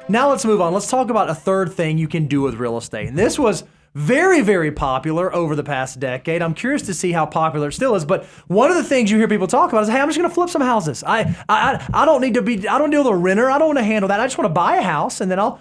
Now let's move on. Let's talk about a third thing you can do with real estate. And this was very, very popular over the past decade. I'm curious to see how popular it still is. But one of the things you hear people talk about is, hey, I'm just going to flip some houses. I don't need to be, I don't deal with a renter. I don't want to handle that. I just want to buy a house and then I'll,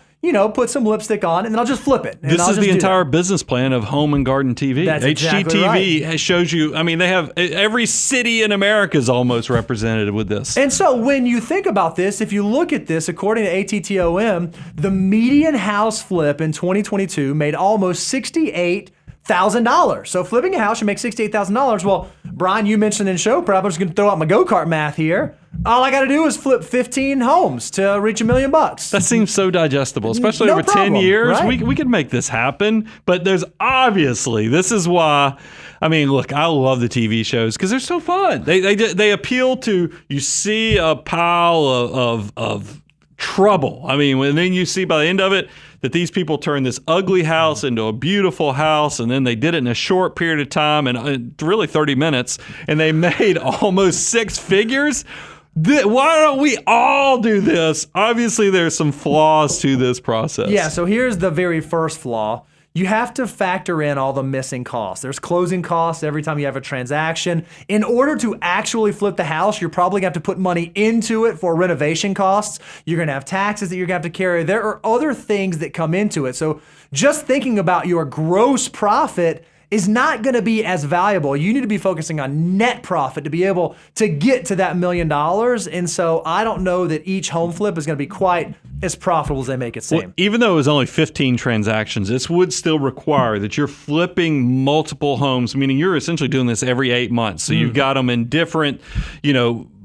put some lipstick on and then I'll just flip it. This is the entire business plan of Home and Garden TV. That's exactly HGTV shows you, they have every city in America is almost represented with this. And so when you think about this, if you look at this, according to ATTOM, the median house flip in 2022 made almost $68,000. So flipping a house should make $68,000. Well, Brian, you mentioned in show prep, I'm just going to throw out my go-kart math here. All I got to do is flip 15 homes to reach $1 million. That seems so digestible, especially over 10 years. Right? We could make this happen, but there's obviously, this is why, look, I love the TV shows because they're so fun. They appeal to, you see a pile of trouble. And then you see by the end of it that these people turned this ugly house into a beautiful house, and then they did it in a short period of time, and really 30 minutes, and they made almost six figures. Why don't we all do this? Obviously, there's some flaws to this process. Yeah, so here's the very first flaw. You have to factor in all the missing costs. There's closing costs every time you have a transaction. In order to actually flip the house, you're probably going to have to put money into it for renovation costs. You're going to have taxes that you're going to have to carry. There are other things that come into it. So just thinking about your gross profit is not going to be as valuable. You need to be focusing on net profit to be able to get to that $1 million. And so I don't know that each home flip is going to be quite as profitable as they make it seem. Well, even though it was only 15 transactions, this would still require that you're flipping multiple homes, meaning you're essentially doing this every 8 months. So you've got them in different,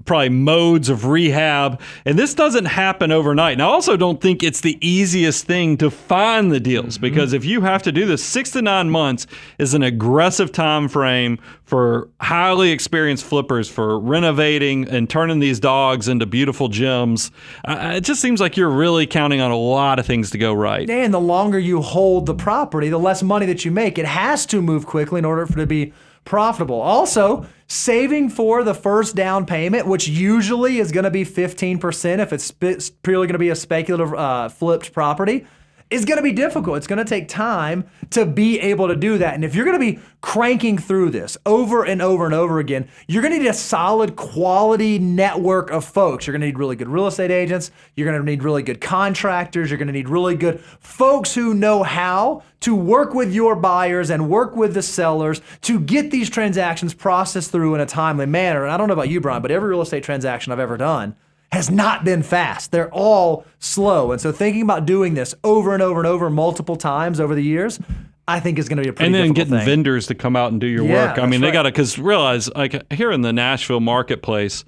probably modes of rehab. And this doesn't happen overnight. And I also don't think it's the easiest thing to find the deals, because if you have to do this, 6 to 9 months is an aggressive time frame for highly experienced flippers for renovating and turning these dogs into beautiful gems. It just seems like you're really counting on a lot of things to go right. And the longer you hold the property, the less money that you make. It has to move quickly in order for it to be profitable. Also, saving for the first down payment, which usually is going to be 15% if it's purely going to be a speculative flipped property, is going to be difficult. It's going to take time to be able to do that. And if you're going to be cranking through this over and over and over again, you're going to need a solid quality network of folks. You're going to need really good real estate agents. You're going to need really good contractors. You're going to need really good folks who know how to work with your buyers and work with the sellers to get these transactions processed through in a timely manner. And I don't know about you, Brian, but every real estate transaction I've ever done has not been fast. They're all slow. And so thinking about doing this over and over and over multiple times over the years, I think is going to be a pretty difficult thing. And then getting vendors to come out and do your work. They got to, because realize, like here in the Nashville marketplace,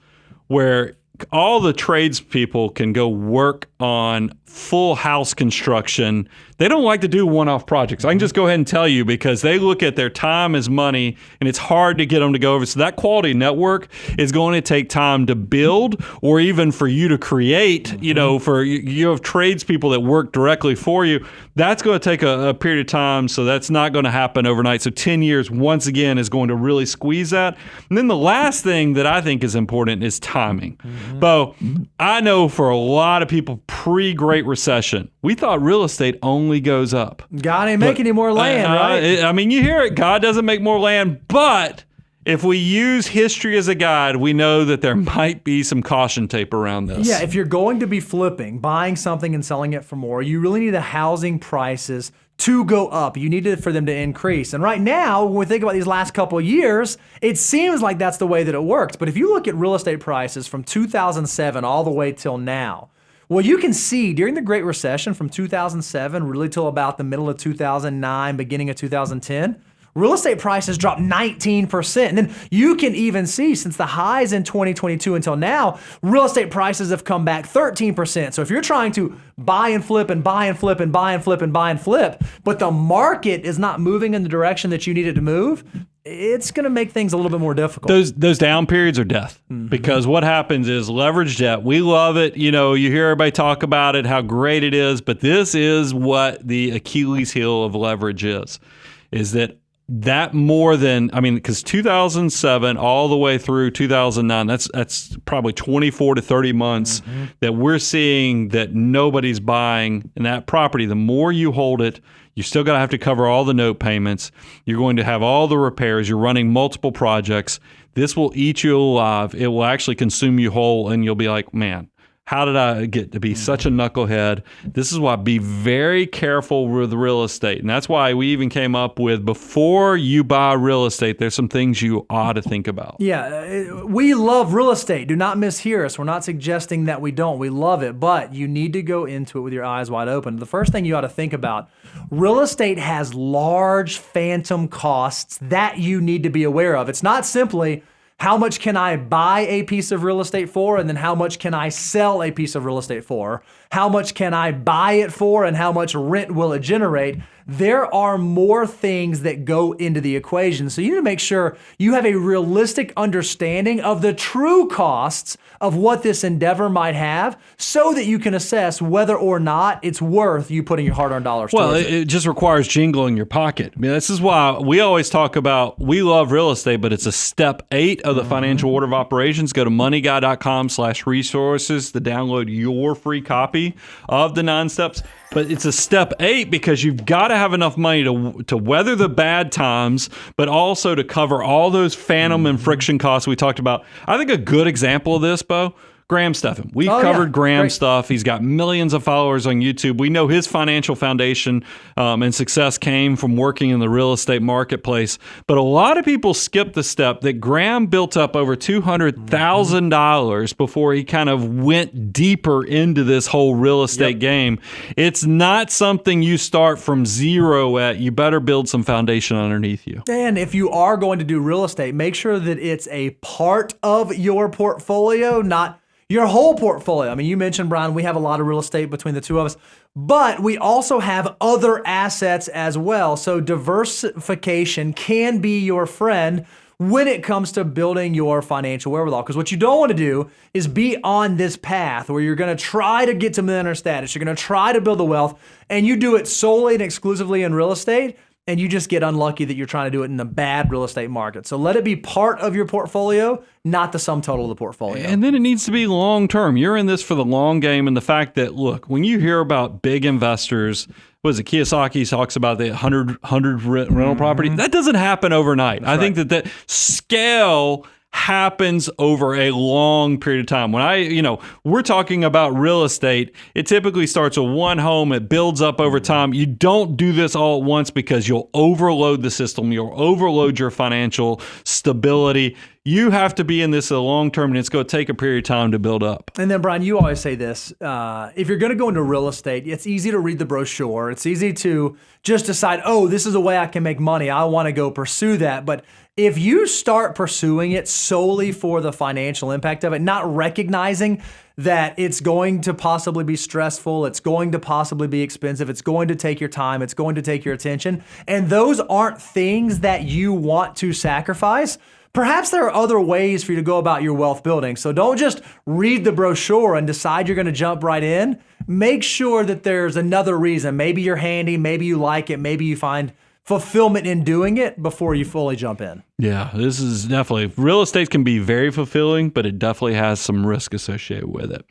where all the tradespeople can go work on full house construction, they don't like to do one-off projects. I can just go ahead and tell you, because they look at their time as money, and it's hard to get them to go over. So that quality network is going to take time to build, or even for you to create. For you have tradespeople that work directly for you. That's going to take a period of time, so that's not going to happen overnight. So 10 years, once again, is going to really squeeze that. And then the last thing that I think is important is timing. Bo, I know for a lot of people pre-Great Recession, we thought real estate only goes up. God ain't making any more land, right? You hear it. God doesn't make more land, but if we use history as a guide, we know that there might be some caution tape around this. Yeah, if you're going to be flipping, buying something and selling it for more, you really need the housing prices to go up. You need it for them to increase. And right now, when we think about these last couple of years, it seems like that's the way that it works. But if you look at real estate prices from 2007 all the way till now, well, you can see during the Great Recession from 2007 really till about the middle of 2009, beginning of 2010, real estate prices dropped 19%. And then you can even see since the highs in 2022 until now, real estate prices have come back 13%. So if you're trying to buy and flip and buy and flip and buy and flip and buy and flip, but the market is not moving in the direction that you need it to move, it's going to make things a little bit more difficult. Those down periods are death, because what happens is leverage debt. We love it. You hear everybody talk about it, how great it is, but this is what the Achilles heel of leverage is that that more than, I mean, because 2007 all the way through 2009, that's probably 24 to 30 months that we're seeing that nobody's buying in that property. The more you hold it, you're still going to have to cover all the note payments. You're going to have all the repairs. You're running multiple projects. This will eat you alive. It will actually consume you whole, and you'll be like, man, how did I get to be such a knucklehead? This is why be very careful with real estate. And that's why we even came up with, before you buy real estate, there's some things you ought to think about. Yeah, we love real estate. Do not mishear us. We're not suggesting that we don't. We love it, but you need to go into it with your eyes wide open. The first thing you ought to think about, real estate has large phantom costs that you need to be aware of. It's not simply, how much can I buy a piece of real estate for, and then how much can I sell a piece of real estate for? How much can I buy it for, and how much rent will it generate? There are more things that go into the equation. So you need to make sure you have a realistic understanding of the true costs of what this endeavor might have, so that you can assess whether or not it's worth you putting your hard-earned dollars towards it. It just requires jingle in your pocket. I mean, this is why we always talk about, we love real estate, but it's a step 8 of the financial order of operations. Go to moneyguy.com/resources to download your free copy of the 9 steps. But it's a step 8 because you've got to have enough money to weather the bad times, but also to cover all those phantom and friction costs we talked about. I think a good example of this, Bo, Graham Stephan. We've covered Graham's stuff. He's got millions of followers on YouTube. We know his financial foundation and success came from working in the real estate marketplace. But a lot of people skip the step that Graham built up over $200,000 before he kind of went deeper into this whole real estate game. It's not something you start from zero at. You better build some foundation underneath you. And if you are going to do real estate, make sure that it's a part of your portfolio, not your whole portfolio. I mean, you mentioned, Brian, we have a lot of real estate between the two of us, but we also have other assets as well. So diversification can be your friend when it comes to building your financial wherewithal. Because what you don't want to do is be on this path where you're going to try to get to millionaire status. You're going to try to build the wealth, and you do it solely and exclusively in real estate, and you just get unlucky that you're trying to do it in a bad real estate market. So let it be part of your portfolio, not the sum total of the portfolio. And then it needs to be long term. You're in this for the long game. And the fact that, look, when you hear about big investors, what is it, Kiyosaki talks about the 100 rental property, that doesn't happen overnight. I think that scale happens over a long period of time. When we're talking about real estate, it typically starts with one home. It builds up over time. You don't do this all at once because you'll overload the system. You'll overload your financial stability. You have to be in this a long term, and it's going to take a period of time to build up. And then, Brian, you always say this, if you're going to go into real estate, it's easy to read the brochure. It's easy to just decide, oh, this is a way I can make money. I want to go pursue that. But if you start pursuing it solely for the financial impact of it, not recognizing that it's going to possibly be stressful, it's going to possibly be expensive, it's going to take your time, it's going to take your attention, and those aren't things that you want to sacrifice, perhaps there are other ways for you to go about your wealth building. So don't just read the brochure and decide you're going to jump right in. Make sure that there's another reason. Maybe you're handy, maybe you like it, maybe you find fulfillment in doing it before you fully jump in. Yeah, this is definitely, real estate can be very fulfilling, but it definitely has some risk associated with it.